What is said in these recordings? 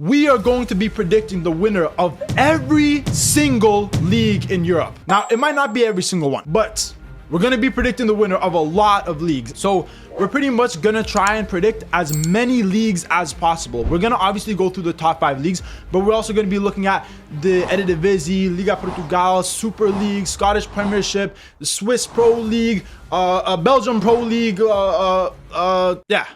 we are going to be predicting the winner of every single league in Europe. Now, it might not be every single one, but we're going to be predicting the winner of a lot of leagues. So we're pretty much going to try and predict as many leagues as possible. We're going to obviously go through the top 5 leagues, but we're also going to be looking at the Eredivisie, Liga Portugal, Super League, Scottish Premiership, the Swiss Pro League, Belgian Pro League, yeah.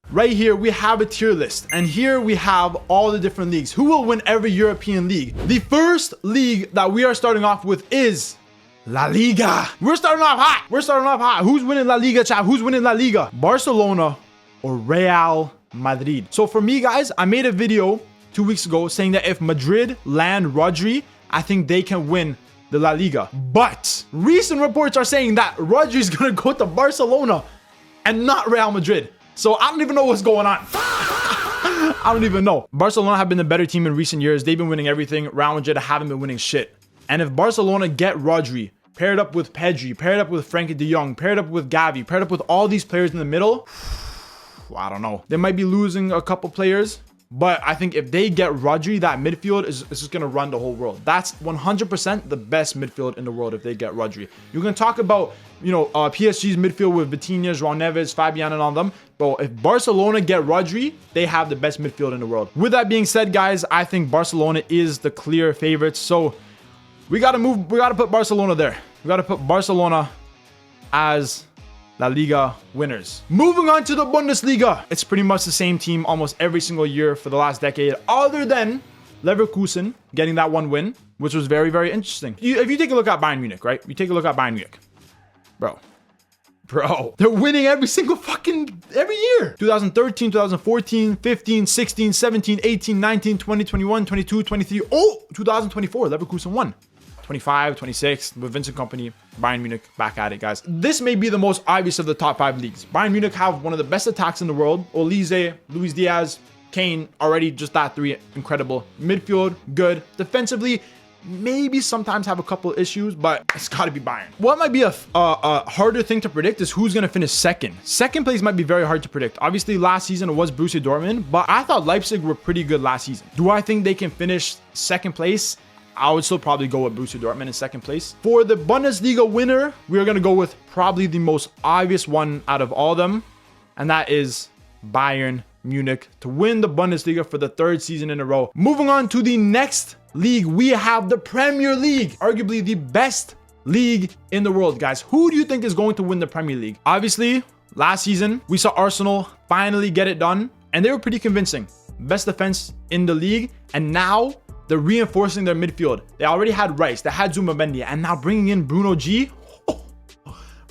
Right here, we have a tier list, and here we have all the different leagues. Who will win every European league? The first league that we are starting off with is La Liga. We're starting off hot. We're starting off hot. Who's winning La Liga, chat? Who's winning La Liga? Barcelona or Real Madrid? So for me, guys, I made a video 2 weeks ago saying that if Madrid land Rodri, I think they can win the La Liga. But recent reports are saying that Rodri's gonna go to Barcelona and not Real Madrid. So I don't even know what's going on. I don't even know. Barcelona have been the better team in recent years. They've been winning everything. Real Madrid haven't been winning shit. And if Barcelona get Rodri, paired up with Pedri, paired up with Frankie de Jong, paired up with Gavi, paired up with all these players in the middle, I don't know. They might be losing a couple players, but I think if they get Rodri, that midfield is just going to run the whole world. That's 100% the best midfield in the world if they get Rodri. You can talk about, you know, PSG's midfield with Vitinha, João Neves, Fabian and all them. But if Barcelona get Rodri, they have the best midfield in the world. With that being said, guys, I think Barcelona is the clear favorites. So we got to put Barcelona there. We got to put Barcelona as La Liga winners. Moving on to the Bundesliga. It's pretty much the same team almost every single year for the last decade, other than Leverkusen getting that one win, which was very, very interesting. If you take a look at Bayern Munich, right? You take a look at Bayern Munich. Bro, they're winning every year. 2013, 2014, 15, 16, 17, 18, 19, 20, 21, 22, 23. Oh, 2024, Leverkusen won. 25, 26, with Vincent Kompany, Bayern Munich back at it, guys. This may be the most obvious of the top 5 leagues. Bayern Munich have one of the best attacks in the world. Olise, Luis Diaz, Kane, already just that 3 incredible. Midfield, good. Defensively, maybe sometimes have a couple issues, but it's got to be Bayern. What might be a harder thing to predict is who's going to finish second. Second place might be very hard to predict. Obviously, last season it was Borussia Dortmund, but I thought Leipzig were pretty good last season. Do I think they can finish second place? I would still probably go with Borussia Dortmund in second place. For the Bundesliga winner, we are going to go with probably the most obvious one out of all of them, and that is Bayern Munich to win the Bundesliga for the 3rd season in a row. Moving on to the next league, we have the Premier League, arguably the best league in the world, guys. Who do you think is going to win the Premier League? Obviously, last season, we saw Arsenal finally get it done, and they were pretty convincing. Best defense in the league, and now they're reinforcing their midfield. They already had Rice, they had Zumabendi, and now bringing in Bruno G.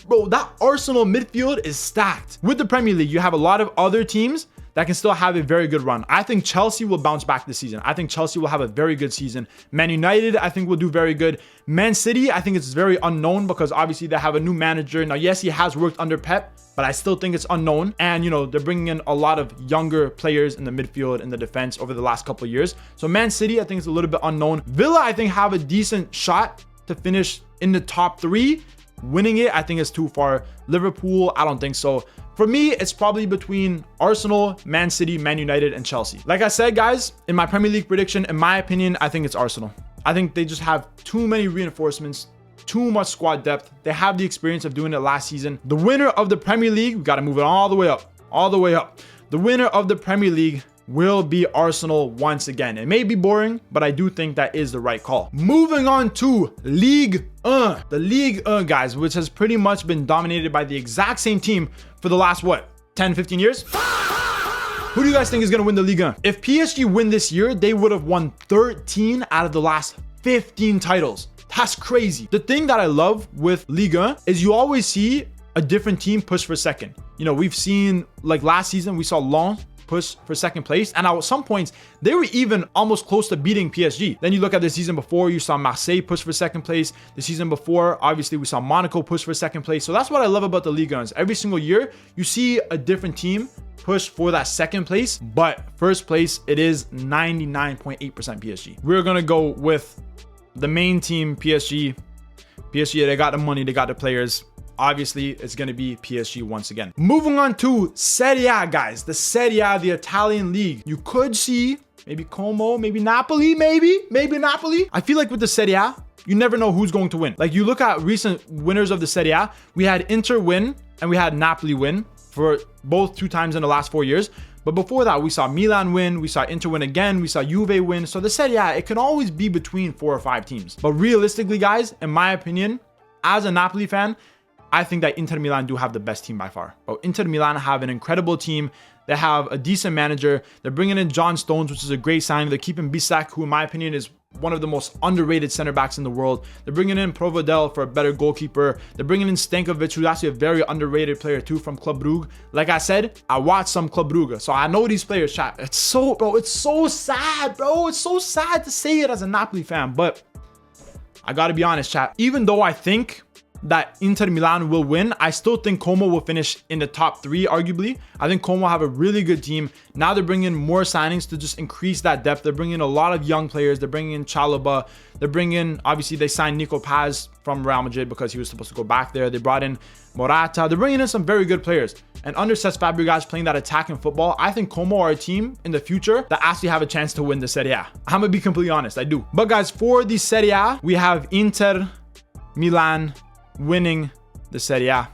Bro, that Arsenal midfield is stacked. With the Premier League, you have a lot of other teams that can still have a very good run. I think Chelsea will bounce back this season. I think Chelsea will have a very good season. Man United, I think, will do very good. Man City, I think it's very unknown because obviously they have a new manager. Now, yes, he has worked under Pep, but I still think it's unknown. And, you know, they're bringing in a lot of younger players in the midfield and the defense over the last couple of years. So Man City, I think, is a little bit unknown. Villa, I think, have a decent shot to finish in the top 3. Winning it, I think, is too far. Liverpool, I don't think so. For me, it's probably between Arsenal, Man City, Man United, and Chelsea. Like I said, guys, in my Premier League prediction, in my opinion, I think it's Arsenal. I think they just have too many reinforcements, too much squad depth. They have the experience of doing it last season. The winner of the Premier League, we got to move it all the way up, all the way up. The winner of the Premier League will be Arsenal once again. It may be boring, but I do think that is the right call. Moving on to Ligue 1. The Ligue 1, guys, which has pretty much been dominated by the exact same team for the last, 10, 15 years? Who do you guys think is going to win the Ligue 1? If PSG win this year, they would have won 13 out of the last 15 titles. That's crazy. The thing that I love with Ligue 1 is you always see a different team push for second. You know, we've seen, like last season, we saw Lens push for second place, and at some points they were even almost close to beating PSG. Then you look at the season before, you saw Marseille push for second place. The season before, obviously, we saw Monaco push for second place. So that's what I love about the Ligue 1. Every single year you see a different team push for that second place, but first place, it is 99.8% PSG. We're gonna go with the main team, PSG. PSG, they got the money, they got the players. Obviously, it's going to be PSG once again. Moving on to Serie A, guys. The Serie A, the Italian league. You could see maybe Como, maybe Napoli, maybe Napoli. I feel like with the Serie A, you never know who's going to win. Like you look at recent winners of the Serie A, we had Inter win and we had Napoli win for both 2 times in the last 4 years. But before that, we saw Milan win, we saw Inter win again, we saw Juve win. So the Serie A, it can always be between 4 or 5 teams. But realistically, guys, in my opinion, as a Napoli fan, I think that Inter Milan do have the best team by far. But Inter Milan have an incredible team. They have a decent manager. They're bringing in John Stones, which is a great signing. They're keeping Bisak, who in my opinion is one of the most underrated center backs in the world. They're bringing in Provedel for a better goalkeeper. They're bringing in Stankovic, who's actually a very underrated player too from Club Brugge. Like I said, I watched some Club Brugge, so I know these players, chat. It's so sad, bro. It's so sad to say it as a Napoli fan, but I gotta be honest, chat. Even though I think that Inter Milan will win, I still think Como will finish in the top 3, arguably. I think Como have a really good team. Now they're bringing in more signings to just increase that depth. They're bringing in a lot of young players. They're bringing in Chalobah. They're bringing in, obviously, they signed Nico Paz from Real Madrid because he was supposed to go back there. They brought in Morata. They're bringing in some very good players. And under Cesc Fabregas playing that attacking football, I think Como are a team in the future that actually have a chance to win the Serie A. I'm going to be completely honest, I do. But guys, for the Serie A, we have Inter Milan winning the Serie A.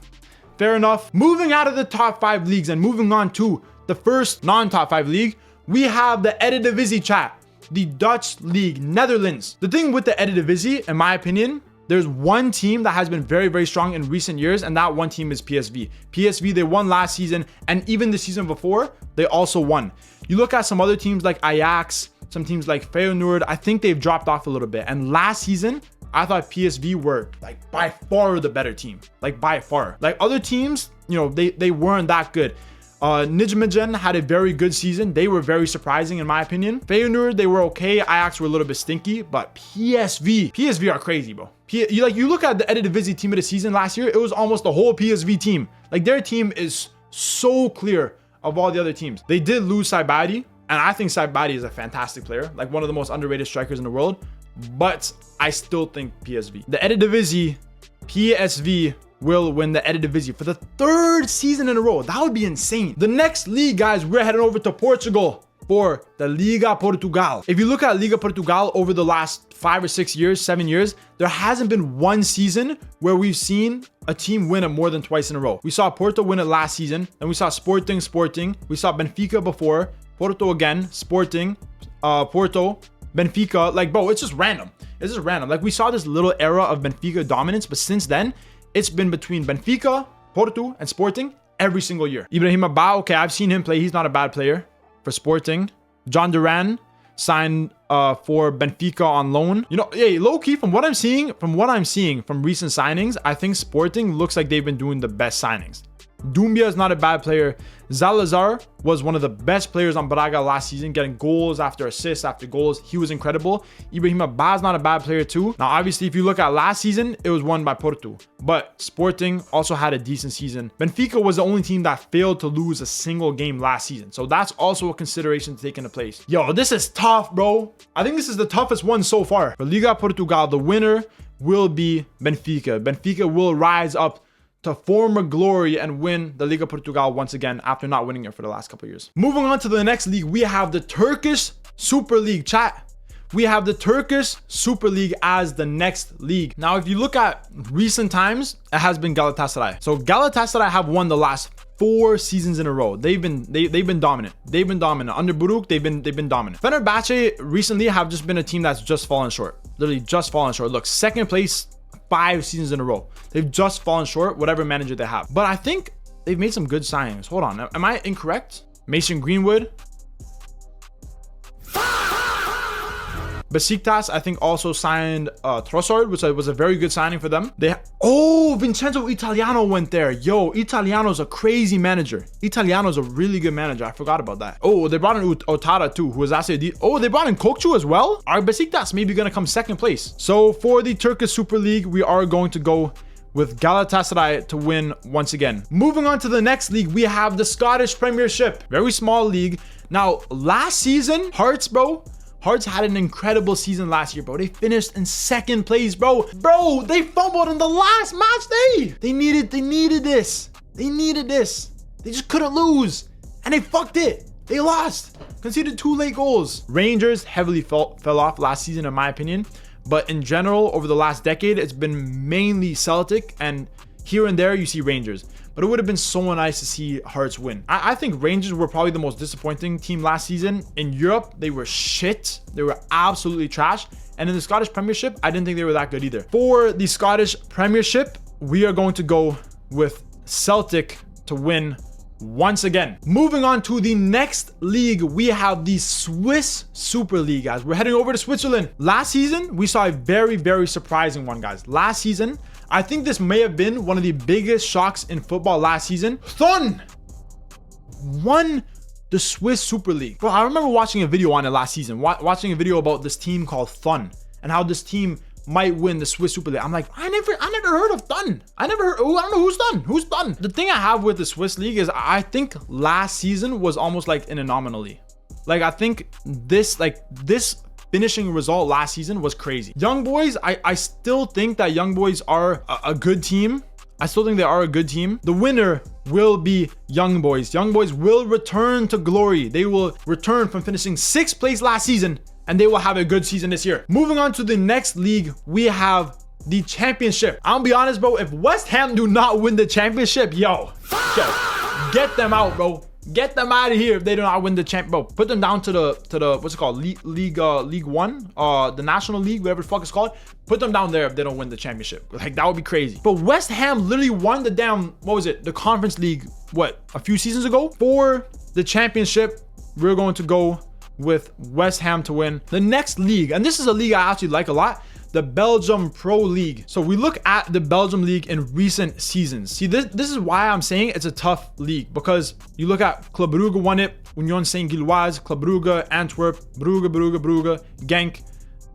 Fair enough. Moving out of the top 5 leagues and moving on to the first non-top 5 league, we have the Eredivisie, chat. The Dutch league, Netherlands. The thing with the Eredivisie, in my opinion, there's one team that has been very, very strong in recent years, and that one team is PSV. PSV, they won last season, and even the season before, they also won. You look at some other teams like Ajax, some teams like Feyenoord, I think they've dropped off a little bit. And last season, I thought PSV were like by far the better team, like by far. Like other teams, you know, they weren't that good. Nijmegen had a very good season. They were very surprising in my opinion. Feyenoord, they were okay. Ajax were a little bit stinky, but PSV are crazy, bro. You look at the Eredivisie team of the season last year, it was almost the whole PSV team. Like their team is so clear of all the other teams. They did lose Saibari, and I think Saibari is a fantastic player, like one of the most underrated strikers in the world. But I still think PSV. The Eredivisie, PSV will win the Eredivisie for the 3rd season in a row. That would be insane. The next league, guys, we're heading over to Portugal for the Liga Portugal. If you look at Liga Portugal over the last 5 or 6 years, 7 years, there hasn't been one season where we've seen a team win it more than twice in a row. We saw Porto win it last season, and we saw Sporting. We saw Benfica before, Porto again, Sporting, Porto, Benfica. Like, bro, it's just random. It's just random. Like, we saw this little era of Benfica dominance, but since then, it's been between Benfica, Porto, and Sporting every single year. Ibrahima Ba, okay, I've seen him play. He's not a bad player for Sporting. John Duran signed for Benfica on loan. You know, hey, low-key, from what I'm seeing from recent signings, I think Sporting looks like they've been doing the best signings. Dumbia is not a bad player. Zalazar was one of the best players on Braga last season, getting goals after assists after goals. He was incredible. Ibrahima Ba is not a bad player too. Now, obviously, if you look at last season, it was won by Porto. But Sporting also had a decent season. Benfica was the only team that failed to lose a single game last season. So that's also a consideration to take into place. Yo, this is tough, bro. I think this is the toughest one so far. For Liga Portugal, the winner will be Benfica. Benfica will rise up to former glory and win the Liga Portugal once again after not winning it for the last couple of years. Moving on to the next league, we have the Turkish Super League, chat. We have the Turkish Super League as the next league. Now, if you look at recent times, it has been Galatasaray. So Galatasaray have won the last 4 seasons in a row. They've been dominant. They've been dominant. Under Buruk, they've been dominant. Fenerbahce recently have just been a team that's just fallen short. Literally just fallen short. Look, 2nd place 5 seasons in a row. They've just fallen short, whatever manager they have. But I think they've made some good signings. Hold on, am I incorrect? Mason Greenwood. Besiktas, I think, also signed Trossard, which was a very good signing for them. Vincenzo Italiano went there. Yo, Italiano's a crazy manager. Italiano's a really good manager. I forgot about that. Oh, they brought in Otara too, who was actually they brought in Kokchu as well. Are Besiktas maybe gonna come 2nd place? So for the Turkish Super League, we are going to go with Galatasaray to win once again. Moving on to the next league, we have the Scottish Premiership. Very small league. Now, last season, Hearts had an incredible season last year, bro. They finished in 2nd place, bro. Bro, they fumbled in the last match day. They needed this. They just couldn't lose. And they fucked it. They lost. conceded 2 late goals. Rangers heavily fell off last season, in my opinion. But in general, over the last decade, it's been mainly Celtic, and here and there you see Rangers. But it would have been so nice to see Hearts win. I think Rangers were probably the most disappointing team last season. In Europe, they were shit. They were absolutely trash. And in the Scottish Premiership, I didn't think they were that good either. For the Scottish Premiership, we are going to go with Celtic to win once again. Moving on to the next league, we have the Swiss Super League, guys. We're heading over to Switzerland. Last season, we saw a very, very surprising one, guys. Last season, I think this may have been one of the biggest shocks in football last season. Thun won the Swiss Super League. Bro, I remember watching a video on it last season, watching a video about this team called Thun and how this team might win the Swiss Super League. I'm like, I never heard of Thun. I don't know who's Thun. Who's Thun? The thing I have with the Swiss League is I think last season was almost like an anomaly. Like, I think this finishing result last season was crazy. Young Boys, I still think that Young Boys are a good team. I still think they are a good team. The winner will be Young Boys. Young Boys will return to glory. They will return from finishing 6th place last season, and they will have a good season this year. Moving on to the next league, we have the Championship. I'll be honest, bro. If West Ham do not win the Championship, get them out, bro. Get them out of here if they do not win the champ, bro. Put them down to the what's it called, League One, the National League, whatever the fuck it's called. Put them down there if they don't win the Championship. Like, that would be crazy. But West Ham literally won the damn, what was it, the Conference League, what, a few seasons ago? For the Championship, we're going to go with West Ham to win the next league. And this is a league I actually like a lot, the Belgian Pro League. So we look at the Belgium League in recent seasons. See, this is why I'm saying it's a tough league, because you look at Club Brugge won it, Union Saint-Gilloise, Club Brugge, Antwerp, Brugge, Genk,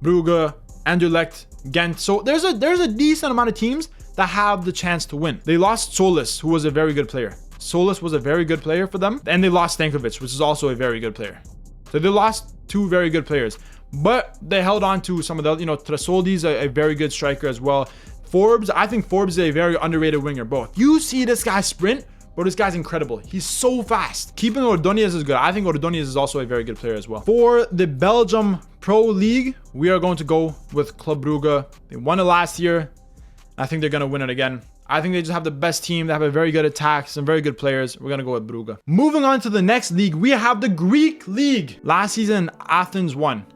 Brugge, Anderlecht, Ghent. So there's a decent amount of teams that have the chance to win. They lost Solis, who was a very good player. Solis was a very good player for them. And they lost Stankovic, which is also a very good player. So they lost 2 very good players. But they held on to some of the, Tresoldi's a very good striker as well. Forbes, I think Forbes is a very underrated winger, bro. If you see this guy sprint, bro, this guy's incredible. He's so fast. Keeping Ordonez is good. I think Ordonez is also a very good player as well. For the Belgium Pro League, we are going to go with Club Brugge. They won it last year. I think they're going to win it again. I think they just have the best team. They have a very good attack, some very good players. We're going to go with Brugge. Moving on to the next league, we have the Greek League. Last season, Athens won.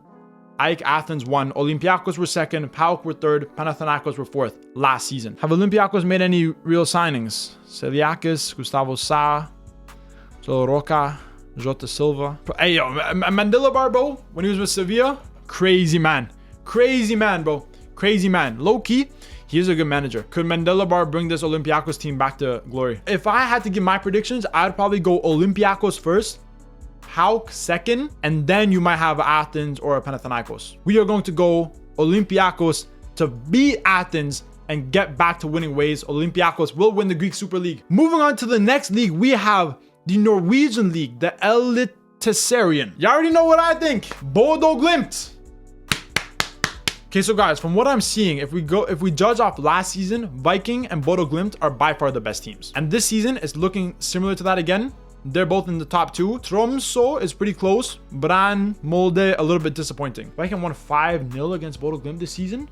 AEK Athens won. Olympiacos were 2nd. PAOK were 3rd. Panathinaikos were 4th last season. Have Olympiacos made any real signings? Celiakis, Gustavo Sa, Roca, Jota Silva. Hey, yo, Mandela bro, when he was with Sevilla, crazy man, bro. Crazy man. Low key, he is a good manager. Could Mandela bring this Olympiacos team back to glory? If I had to give my predictions, I'd probably go Olympiacos first, PAOK 2nd, and then you might have Athens or Panathinaikos. We are going to go Olympiacos to beat Athens and get back to winning ways. Olympiacos will win the Greek Super League. Moving on to the next league, we have the Norwegian League, the Eliteserien. You already know what I think. Bodo Glimt. Okay, so guys, from what I'm seeing, if we judge off last season, Viking and Bodo Glimt are by far the best teams. And this season is looking similar to that again. They're both in the top 2. Tromsø is pretty close. Brann, Molde, a little bit disappointing. Viking won 5-0 against Bodo Glimt this season.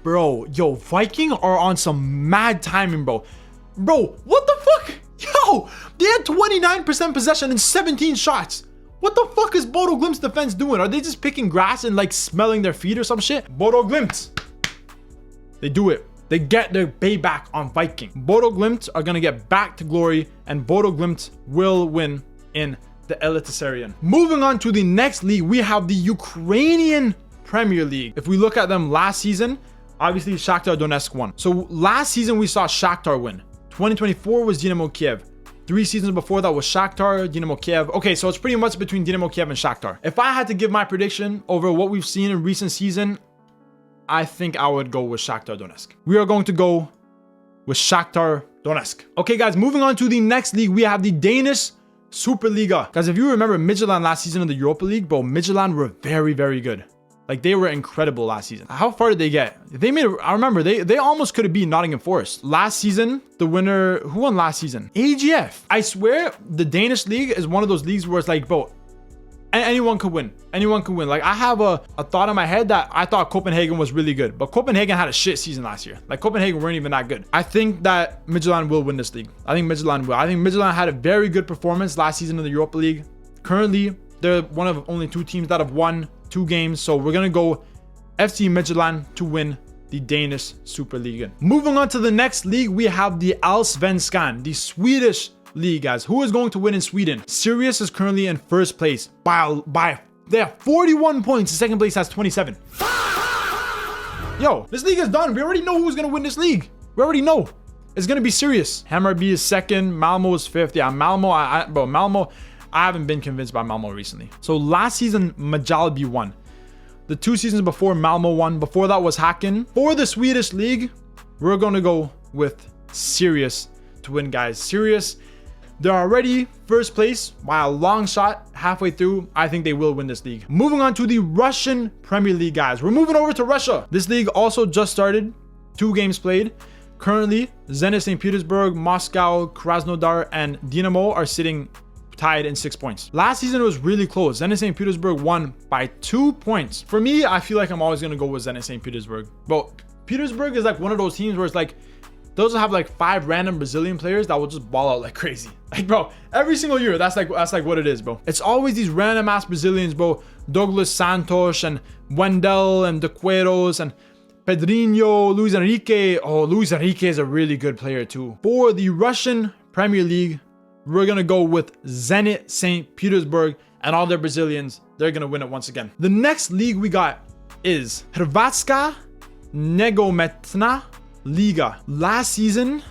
Bro, yo, Viking are on some mad timing, bro. Bro, what the fuck? Yo, they had 29% possession and 17 shots. What the fuck is Bodo Glimt's defense doing? Are they just picking grass and like smelling their feet or some shit? Bodo Glimt. They do it. They get their payback on Viking. Bodo Glimt are going to get back to glory, and Bodo Glimt will win in the Eliteserien. Moving on to the next league, we have the Ukrainian Premier League. If we look at them last season, obviously Shakhtar Donetsk won. So last season we saw Shakhtar win. 2024 was Dynamo Kiev. 3 seasons before that was Shakhtar, Dynamo Kiev. Okay, so it's pretty much between Dynamo Kiev and Shakhtar. If I had to give my prediction over what we've seen in recent season, I think I would go with Shakhtar Donetsk. We are going to go with Shakhtar Donetsk. Okay, guys, moving on to the next league, we have the Danish Superliga. Guys, if you remember Midtjylland last season in the Europa League, bro, Midtjylland were very, very good. Like, they were incredible last season. How far did they get? I remember, they almost could have beat Nottingham Forest. Last season, the winner, who won last season? AGF. I swear, the Danish league is one of those leagues where it's like, bro, anyone could win. Anyone could win. Like, I have a thought in my head that I thought Copenhagen was really good, but Copenhagen had a shit season last year. Like, Copenhagen weren't even that good. I think that Midtjylland will win this league. I think Midtjylland had a very good performance last season in the Europa League. Currently, they're one of only 2 teams that have won 2 games. So we're going to go FC Midtjylland to win the Danish Super League. Moving on to the next league, we have the Allsvenskan, the Swedish league, guys. Who is going to win in Sweden? Sirius is currently in first place by they have 41 points. The second place has 27. Yo, this league is done. We already know who's going to win this league. We already know. It's going to be Sirius. Hammarby is second. Malmo is fifth. Yeah, Malmo, Malmo, I haven't been convinced by Malmo recently. So last season, Mjällby won. The 2 seasons before, Malmo won. Before that was Häcken. For the Swedish league, we're going to go with Sirius to win, guys. Sirius, they're already first place by a long shot. Halfway through, I think they will win this league. Moving on to the Russian Premier League, guys. We're moving over to Russia. This league also just started. 2 games played. Currently, Zenit St. Petersburg, Moscow, Krasnodar, and Dynamo are sitting tied in 6 points. Last season it was really close. Zenit St. Petersburg won by 2 points. For me, I feel like I'm always gonna go with Zenit St. Petersburg. But Petersburg is like one of those teams where it's like those will have like 5 random Brazilian players that will just ball out like crazy. Like, bro, every single year, that's like what it is, bro. It's always these random ass Brazilians, bro. Douglas Santos and Wendell and De Queiroz and Pedrinho, Luis Enrique. Oh, Luis Enrique is a really good player too. For the Russian Premier League, we're going to go with Zenit St. Petersburg and all their Brazilians. They're going to win it once again. The next league we got is Hrvatska Nogometna Liga. Last season,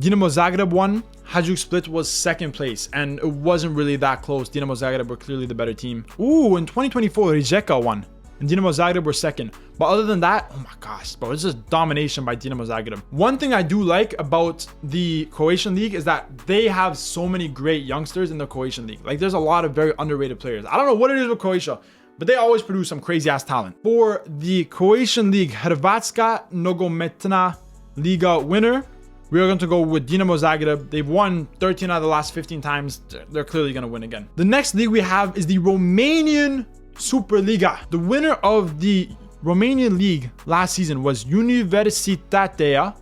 Dinamo Zagreb won. Hajduk Split was second place, and it wasn't really that close. Dinamo Zagreb were clearly the better team. Ooh, in 2024, Rijeka won. And Dinamo Zagreb were second. But other than that, oh my gosh, bro, it's just domination by Dinamo Zagreb. One thing I do like about the Croatian League is that they have so many great youngsters in the Croatian League. Like, there's a lot of very underrated players. I don't know what it is with Croatia, but they always produce some crazy ass talent. For the Croatian League, Hrvatska Nogometna Liga winner, we are going to go with Dinamo Zagreb. They've won 13 out of the last 15 times. They're clearly going to win again. The next league we have is the Romanian Super Liga. The winner of the Romanian league last season was Universitatea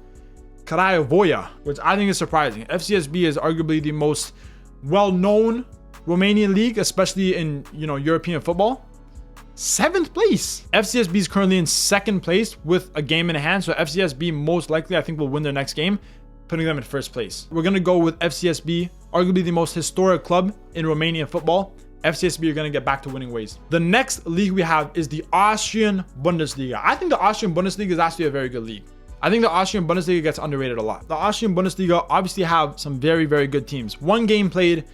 Craiova, which I think is surprising. FCSB is arguably the most well-known Romanian league, especially in, European football. 7th place. FCSB is currently in 2nd place with a game in hand. So FCSB most likely, I think, will win their next game, putting them in 1st place. We're going to go with FCSB, arguably the most historic club in Romanian football. FCSB are going to get back to winning ways. The next league we have is the Austrian Bundesliga. I think the Austrian Bundesliga is actually a very good league. I think the Austrian Bundesliga gets underrated a lot. The Austrian Bundesliga obviously have some very, very good teams. 1 game played,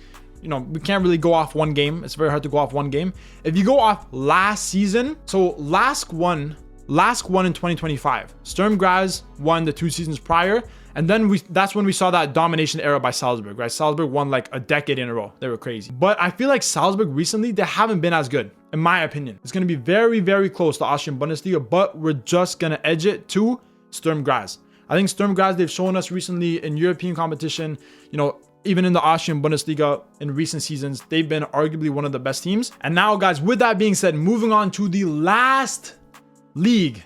we can't really go off 1 game. It's very hard to go off 1 game. If you go off last season, so last one in 2025. Sturm Graz won the 2 seasons prior. And then that's when we saw that domination era by Salzburg, right? Salzburg won like a decade in a row. They were crazy. But I feel like Salzburg recently, they haven't been as good, in my opinion. It's going to be very, very close to Austrian Bundesliga, but we're just going to edge it to Sturm Graz. I think Sturm Graz, they've shown us recently in European competition, even in the Austrian Bundesliga in recent seasons, they've been arguably one of the best teams. And now, guys, with that being said, moving on to the last league.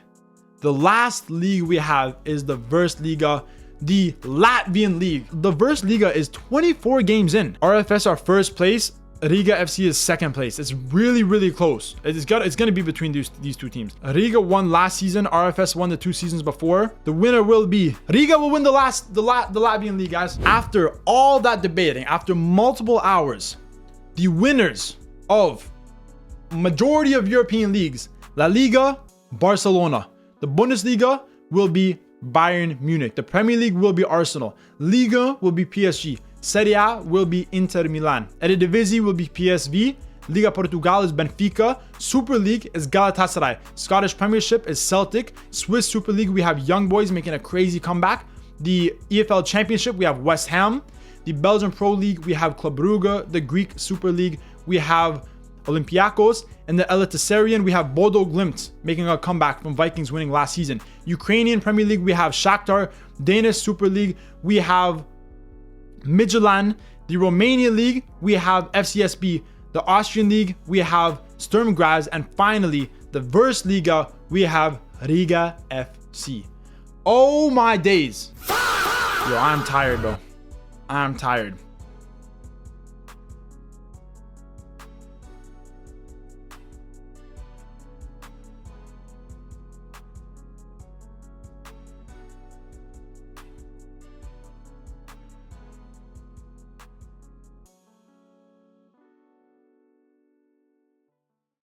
The last league we have is the Virsliga, the Latvian League. The Virsliga is 24 games in. RFS are 1st place. Riga FC is 2nd place. It's really, really close. It's going to be between these 2 teams. Riga won last season. RFS won the 2 seasons before. The winner will be Riga will win the Latvian League, guys. After all that debating, after multiple hours, the winners of majority of European leagues, La Liga, Barcelona. The Bundesliga will be Bayern Munich. The Premier League will be Arsenal. Liga will be PSG. Serie A will be Inter Milan. Eredivisie will be PSV. Liga Portugal is Benfica. Super League is Galatasaray. Scottish Premiership is Celtic. Swiss Super League, we have Young Boys making a crazy comeback. The EFL Championship, we have West Ham. The Belgian Pro League, we have Club Brugge. The Greek Super League, we have Olympiacos. In the Eliteserien, we have Bodo Glimt making a comeback from Vikings winning last season. Ukrainian Premier League, we have Shakhtar. Danish Super League, we have Midtjylland. The Romanian League, we have FCSB. The Austrian League, we have Sturm Graz. And finally, the Virsliga, we have Riga FC. Oh my days. Yo, I'm tired, bro. I'm tired.